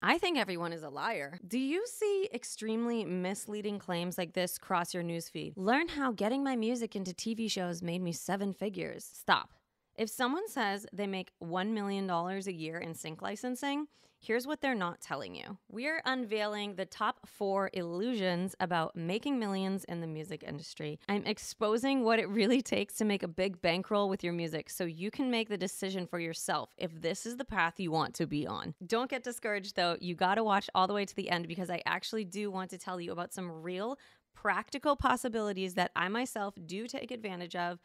I think everyone is a liar. Do you see extremely misleading claims like this cross your newsfeed? Learn how getting my music into TV shows made me 7 figures. Stop. If someone says they make $1 million a year in sync licensing, here's what they're not telling you. We're unveiling the top 4 illusions about making millions in the music industry. I'm exposing what it really takes to make a big bankroll with your music so you can make the decision for yourself if this is the path you want to be on. Don't get discouraged though. You gotta watch all the way to the end because I actually do want to tell you about some real practical possibilities that I myself do take advantage of.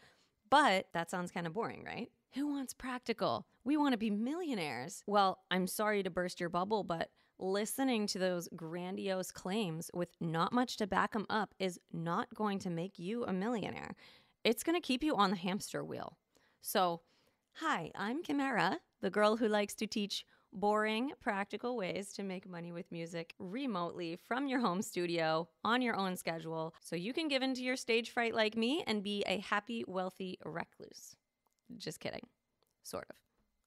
But that sounds kind of boring, right? Who wants practical? We want to be millionaires. Well, I'm sorry to burst your bubble, but listening to those grandiose claims with not much to back them up is not going to make you a millionaire. It's going to keep you on the hamster wheel. So, hi, I'm Chimera, the girl who likes to teach boring, practical ways to make money with music remotely from your home studio on your own schedule so you can give into your stage fright like me and be a happy, wealthy recluse. Just kidding. Sort of.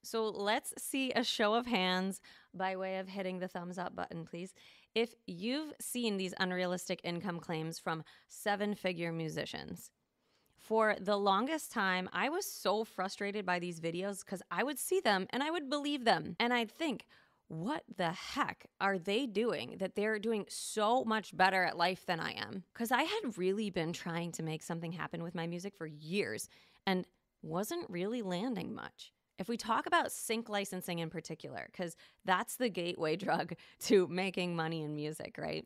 So let's see a show of hands by way of hitting the thumbs up button, please. If you've seen these unrealistic income claims from 7-figure musicians. For the longest time, I was so frustrated by these videos because I would see them and I would believe them. And I'd think, what the heck are they doing that they're doing so much better at life than I am? Because I had really been trying to make something happen with my music for years and wasn't really landing much. If we talk about sync licensing in particular, because that's the gateway drug to making money in music, right?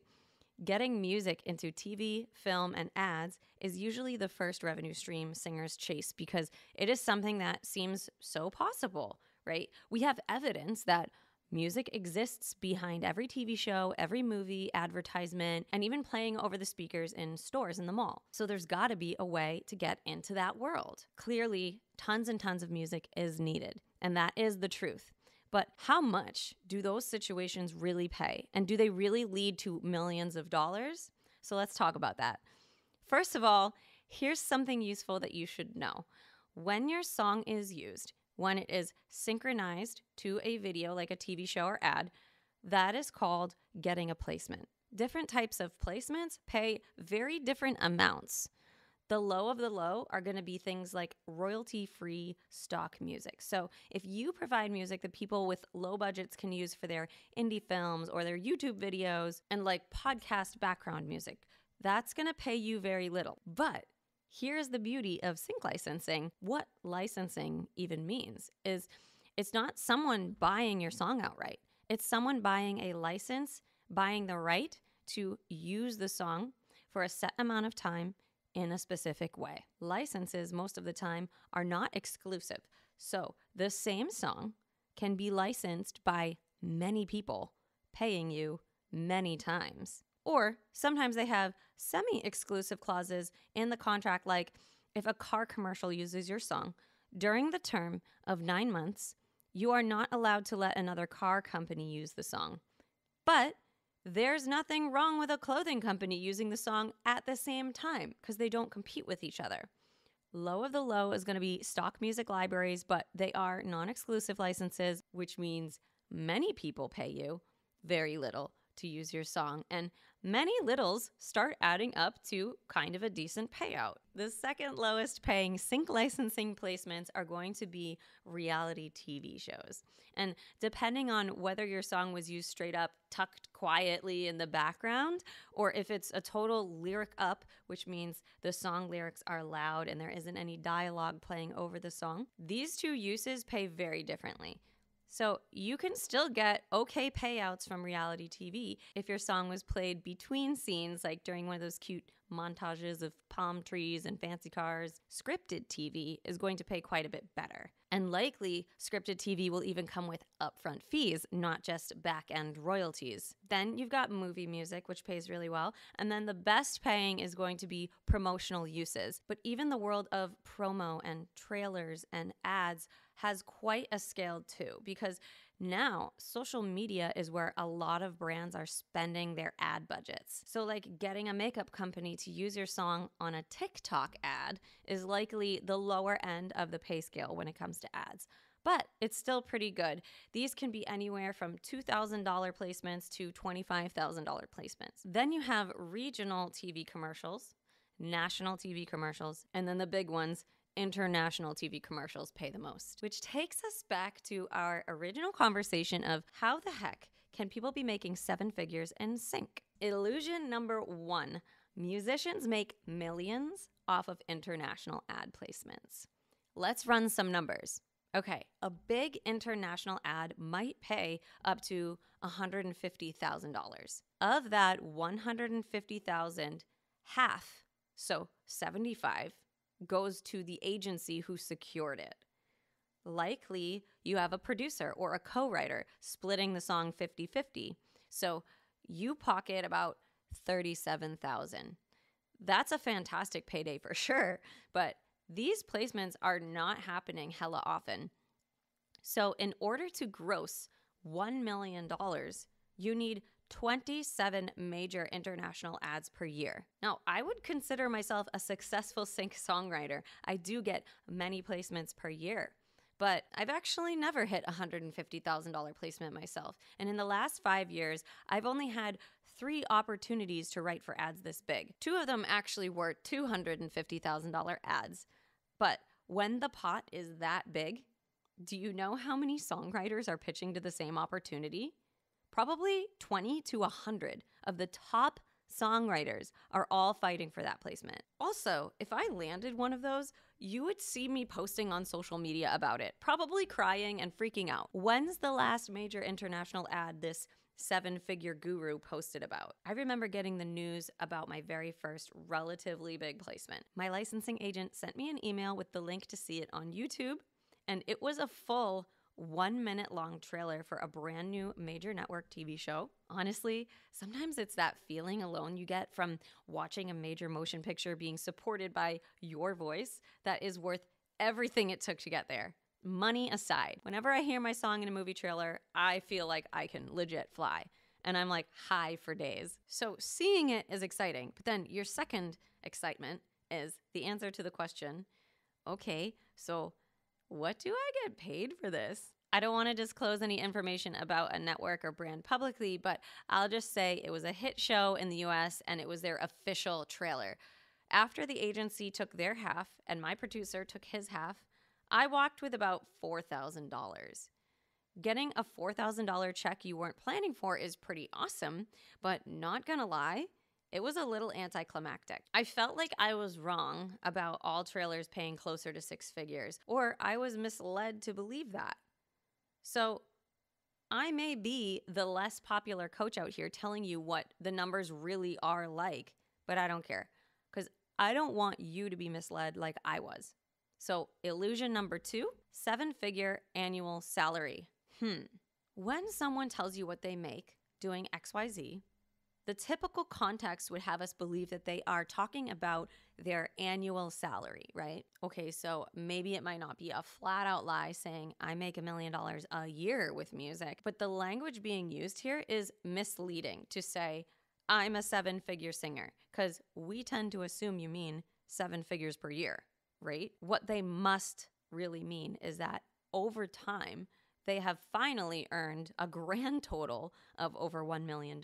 Getting music into TV, film, and ads is usually the first revenue stream singers chase because it is something that seems so possible, right? We have evidence that music exists behind every TV show, every movie, advertisement, and even playing over the speakers in stores in the mall. So there's got to be a way to get into that world. Clearly, tons and tons of music is needed, and that is the truth. But how much do those situations really pay? And do they really lead to millions of dollars? So let's talk about that. First of all, here's something useful that you should know. When your song is used, when it is synchronized to a video like a TV show or ad, that is called getting a placement. Different types of placements pay very different amounts. The low of the low are going to be things like royalty-free stock music. So if you provide music that people with low budgets can use for their indie films or their YouTube videos and like podcast background music, that's going to pay you very little. But here's the beauty of sync licensing. What licensing even means is it's not someone buying your song outright. It's someone buying a license, buying the right to use the song for a set amount of time in a specific way. Licenses, most of the time, are not exclusive. So the same song can be licensed by many people, paying you many times. Or sometimes they have semi-exclusive clauses in the contract, like if a car commercial uses your song, during the term of 9 months, you are not allowed to let another car company use the song. But there's nothing wrong with a clothing company using the song at the same time because they don't compete with each other. Low of the low is going to be stock music libraries, but they are non-exclusive licenses, which means many people pay you very little to use your song, and many littles start adding up to kind of a decent payout. The second lowest paying sync licensing placements are going to be reality TV shows. And depending on whether your song was used straight up, tucked quietly in the background, or if it's a total lyric up, which means the song lyrics are loud and there isn't any dialogue playing over the song, these two uses pay very differently. So you can still get okay payouts from reality TV if your song was played between scenes, like during one of those cute montages of palm trees and fancy cars. Scripted TV is going to pay quite a bit better. And likely, scripted TV will even come with upfront fees, not just back-end royalties. Then you've got movie music, which pays really well. And then the best paying is going to be promotional uses. But even the world of promo and trailers and ads has quite a scale too, because now social media is where a lot of brands are spending their ad budgets. So like getting a makeup company to use your song on a TikTok ad is likely the lower end of the pay scale when it comes to ads. but it's still pretty good. These can be anywhere from $2,000 placements to $25,000 placements. Then you have regional TV commercials, national TV commercials, and then the big ones, international TV commercials pay the most. Which takes us back to our original conversation of how the heck can people be making seven figures in sync? Illusion number one, musicians make millions off of international ad placements. Let's run some numbers. Okay, a big international ad might pay up to $150,000. Of that $150,000, half, so 75, goes to the agency who secured it. Likely, you have a producer or a co-writer splitting the song 50-50. So you pocket about $37,000. That's a fantastic payday for sure, but these placements are not happening hella often. So in order to gross $1 million, you need 27 major international ads per year. Now, I would consider myself a successful sync songwriter. I do get many placements per year, but I've actually never hit a $150,000 placement myself. And in the last 5 years, I've only had 3 opportunities to write for ads this big. 2 of them actually were $250,000 ads. But when the pot is that big, do you know how many songwriters are pitching to the same opportunity? Probably 20 to 100 of the top songwriters are all fighting for that placement. Also, if I landed one of those, you would see me posting on social media about it, probably crying and freaking out. When's the last major international ad this seven-figure guru posted about? I remember getting the news about my very first relatively big placement. My licensing agent sent me an email with the link to see it on YouTube, and it was a full 1 minute long trailer for a brand new major network TV show. Honestly, sometimes it's that feeling alone you get from watching a major motion picture being supported by your voice that is worth everything it took to get there. Money aside, whenever I hear my song in a movie trailer, I feel like I can legit fly. And I'm like high for days. So seeing it is exciting. But then your second excitement is the answer to the question, okay, so what do I get paid for this? I don't want to disclose any information about a network or brand publicly, but I'll just say it was a hit show in the US and it was their official trailer. After the agency took their half and my producer took his half, I walked with about $4,000. Getting a $4,000 check you weren't planning for is pretty awesome, but not gonna lie, it was a little anticlimactic. I felt like I was wrong about all trailers paying closer to 6 figures, or I was misled to believe that. So I may be the less popular coach out here telling you what the numbers really are like, but I don't care because I don't want you to be misled like I was. So illusion number 2, 7-figure annual salary. When someone tells you what they make doing XYZ, the typical context would have us believe that they are talking about their annual salary, right? Okay, so maybe it might not be a flat out lie saying I make $1 million a year with music, but the language being used here is misleading to say I'm a 7-figure singer because we tend to assume you mean 7 figures per year, right? What they must really mean is that over time, they have finally earned a grand total of over $1 million.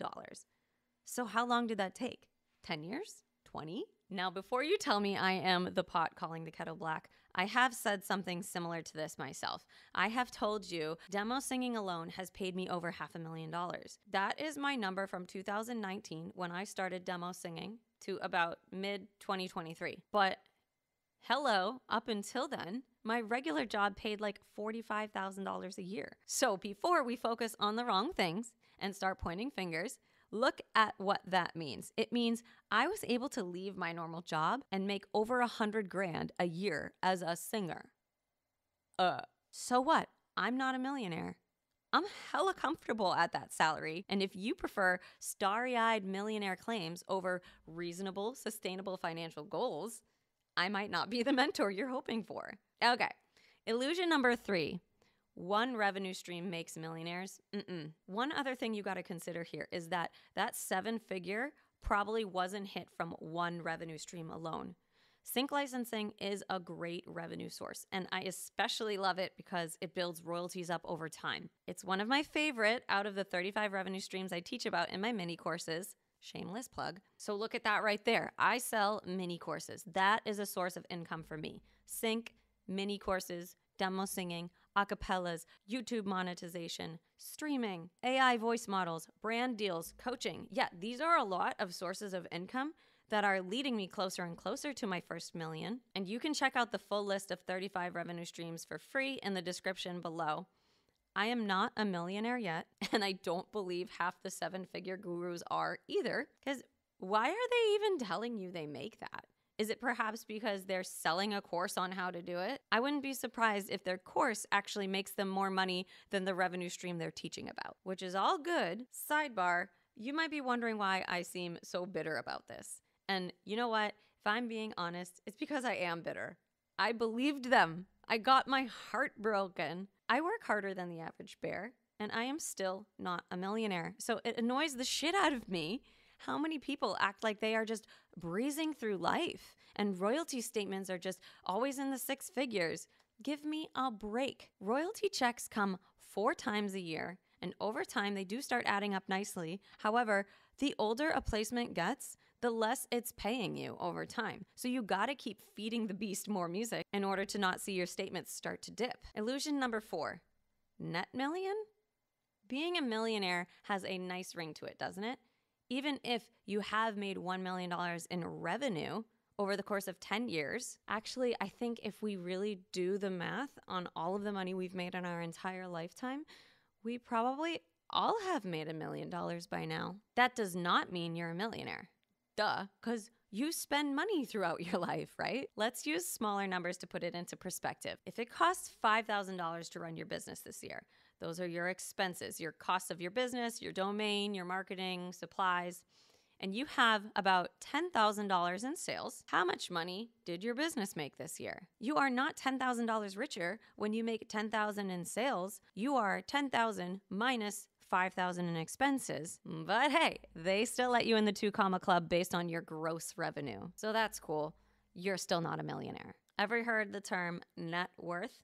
So how long did that take? 10 years? 20? Now, before you tell me I am the pot calling the kettle black, I have said something similar to this myself. I have told you demo singing alone has paid me over $500,000. That is my number from 2019 when I started demo singing to about mid-2023. But hello, up until then, my regular job paid like $45,000 a year. So before we focus on the wrong things and start pointing fingers, look at what that means. It means I was able to leave my normal job and make over $100,000 a year as a singer. So what? I'm not a millionaire. I'm hella comfortable at that salary. And if you prefer starry-eyed millionaire claims over reasonable, sustainable financial goals, I might not be the mentor you're hoping for. Okay, illusion number 3. One revenue stream makes millionaires. One other thing you got to consider here is that 7-figure probably wasn't hit from one revenue stream alone. Sync licensing is a great revenue source, and I especially love it because it builds royalties up over time. It's one of my favorite out of the 35 revenue streams I teach about in my mini courses. Shameless plug. So look at that right there. I sell mini courses. That is a source of income for me. Sync, mini courses, demo singing, acapellas, YouTube monetization, streaming, AI voice models, brand deals, coaching. Yeah, these are a lot of sources of income that are leading me closer and closer to my first million. And you can check out the full list of 35 revenue streams for free in the description below. I am not a millionaire yet, and I don't believe half the seven-figure gurus are either, because why are they even telling you they make that? Is it perhaps because they're selling a course on how to do it? I wouldn't be surprised if their course actually makes them more money than the revenue stream they're teaching about, which is all good. Sidebar, you might be wondering why I seem so bitter about this. And you know what? If I'm being honest, it's because I am bitter. I believed them. I got my heart broken. I work harder than the average bear, and I am still not a millionaire. So it annoys the shit out of me how many people act like they are just breezing through life and royalty statements are just always in the six figures. Give me a break. Royalty checks come 4 times a year, and over time they do start adding up nicely. However, the older a placement gets, the less it's paying you over time. So you gotta keep feeding the beast more music in order to not see your statements start to dip. Illusion number 4, net million? Being a millionaire has a nice ring to it, doesn't it? Even if you have made $1 million in revenue over the course of 10 years, actually, I think if we really do the math on all of the money we've made in our entire lifetime, we probably all have made $1 million by now. That does not mean you're a millionaire. Duh, because you spend money throughout your life, right? Let's use smaller numbers to put it into perspective. If it costs $5,000 to run your business this year, those are your expenses, your costs of your business, your domain, your marketing, supplies, and you have about $10,000 in sales. How much money did your business make this year? You are not $10,000 richer when you make $10,000 in sales. You are $10,000 minus $5,000 in expenses, but hey, they still let you in the 2 comma club based on your gross revenue. So that's cool. You're still not a millionaire. Ever heard the term net worth?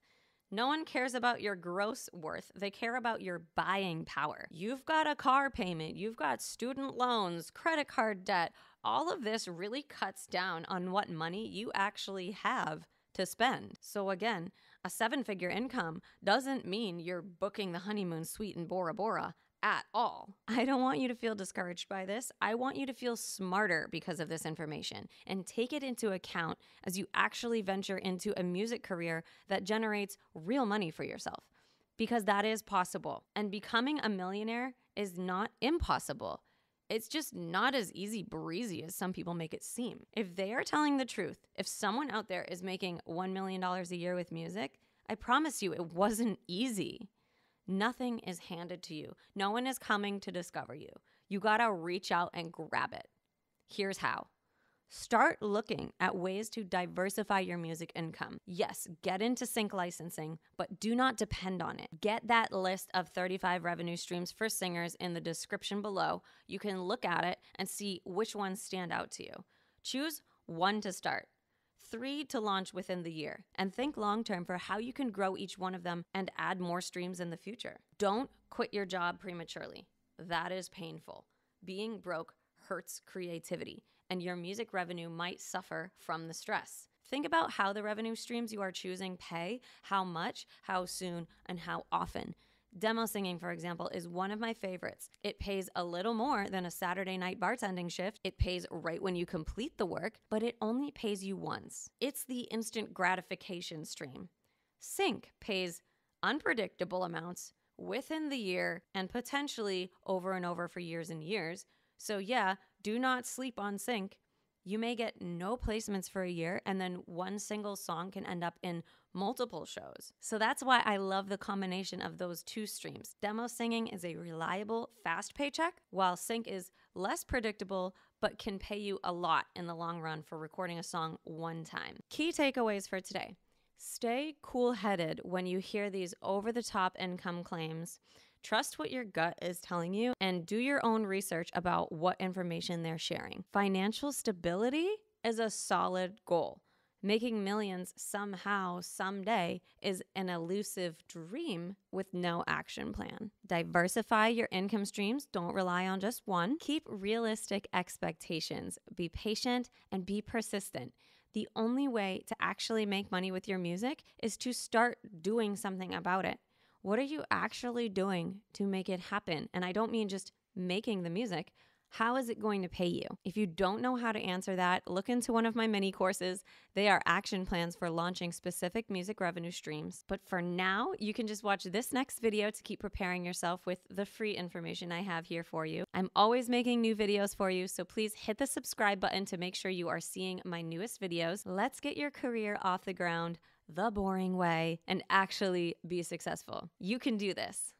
No one cares about your gross worth. They care about your buying power. You've got a car payment, you've got student loans, credit card debt. All of this really cuts down on what money you actually have to spend. So again, a 7-figure income doesn't mean you're booking the honeymoon suite in Bora Bora at all. I don't want you to feel discouraged by this. I want you to feel smarter because of this information and take it into account as you actually venture into a music career that generates real money for yourself, because that is possible. And becoming a millionaire is not impossible. It's just not as easy breezy as some people make it seem. If they are telling the truth, if someone out there is making $1 million a year with music, I promise you it wasn't easy. Nothing is handed to you. No one is coming to discover you. You gotta reach out and grab it. Here's how. Start looking at ways to diversify your music income. Yes, get into sync licensing, but do not depend on it. Get that list of 35 revenue streams for singers in the description below. You can look at it and see which ones stand out to you. Choose 1 to start, 3 to launch within the year, and think long-term for how you can grow each one of them and add more streams in the future. Don't quit your job prematurely. That is painful. Being broke hurts creativity, and your music revenue might suffer from the stress. Think about how the revenue streams you are choosing pay, how much, how soon, and how often. Demo singing, for example, is one of my favorites. It pays a little more than a Saturday night bartending shift. It pays right when you complete the work, but it only pays you once. It's the instant gratification stream. Sync pays unpredictable amounts within the year and potentially over and over for years and years. So yeah, do not sleep on sync. You may get no placements for a year, and then one single song can end up in multiple shows. So that's why I love the combination of those 2 streams. Demo singing is a reliable, fast paycheck, while sync is less predictable, but can pay you a lot in the long run for recording a song one time. Key takeaways for today. Stay cool-headed when you hear these over-the-top income claims. Trust what your gut is telling you and do your own research about what information they're sharing. Financial stability is a solid goal, Making millions somehow, someday is an elusive dream with no action plan. Diversify your income streams. Don't rely on just one. Keep realistic expectations. Be patient and be persistent. The only way to actually make money with your music is to start doing something about it. What are you actually doing to make it happen? And I don't mean just making the music. How is it going to pay you? If you don't know how to answer that, look into one of my mini courses. They are action plans for launching specific music revenue streams. But for now, you can just watch this next video to keep preparing yourself with the free information I have here for you. I'm always making new videos for you, so please hit the subscribe button to make sure you are seeing my newest videos. Let's get your career off the ground the boring way and actually be successful. You can do this.